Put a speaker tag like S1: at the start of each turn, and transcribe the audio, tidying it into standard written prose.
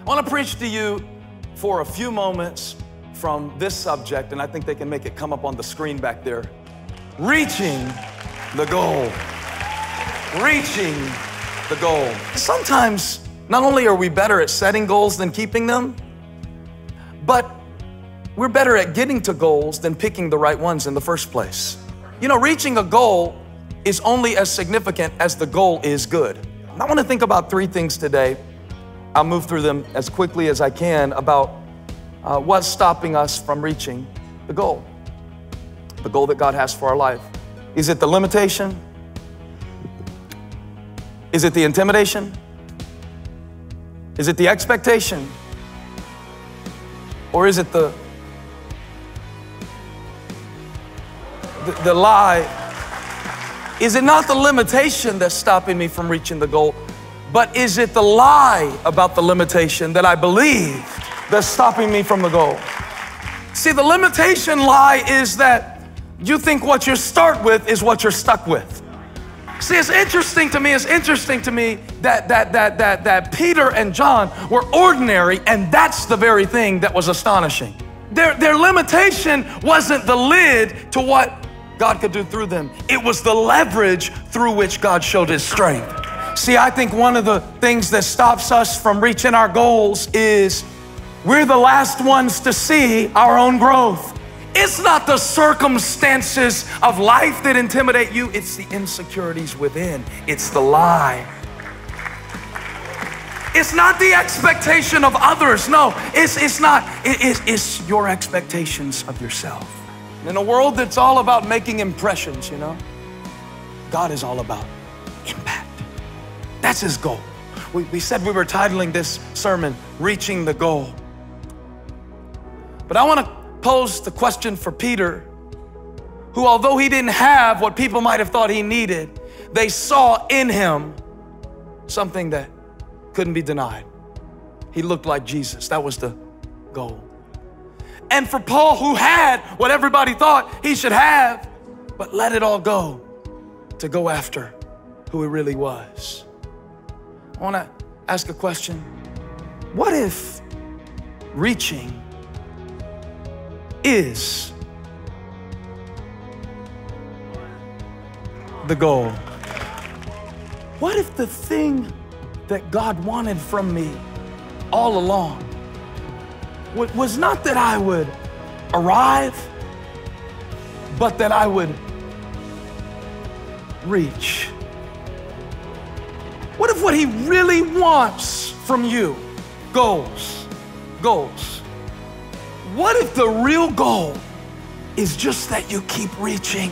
S1: want to preach to you for a few moments from this subject, and I think they can make it come up on the screen back there. Reaching the goal. Reaching the goal. Sometimes, not only are we better at setting goals than keeping them, but we're better at getting to goals than picking the right ones in the first place. You know, reaching a goal is only as significant as the goal is good. I want to think about three things today. I'll move through them as quickly as I can about what's stopping us from reaching the goal that God has for our life. Is it the limitation? Is it the intimidation? Is it the expectation? Or is it the lie? Is it not the limitation that's stopping me from reaching the goal, but is it the lie about the limitation that I believe that's stopping me from the goal? See, the limitation lie is that you think what you start with is what you're stuck with. See, it's interesting to me that Peter and John were ordinary, and that's the very thing that was astonishing. Their limitation wasn't the lid to what God could do through them. It was the leverage through which God showed His strength. See, I think one of the things that stops us from reaching our goals is we're the last ones to see our own growth. It's not the circumstances of life that intimidate you, it's the insecurities within. It's the lie. It's not the expectation of others. No, it's not. It's your expectations of yourself. In a world that's all about making impressions, you know, God is all about impact. That's His goal. We said we were titling this sermon, Reaching the Goal. But I want to pose the question for Peter, who, although he didn't have what people might have thought he needed, they saw in him something that couldn't be denied. He looked like Jesus. That was the goal. And for Paul, who had what everybody thought he should have, but let it all go to go after who he really was. I want to ask a question. What if reaching is the goal? What if the thing that God wanted from me all along was not that I would arrive, but that I would reach? What if what He really wants from you, goals? What if the real goal is just that you keep reaching?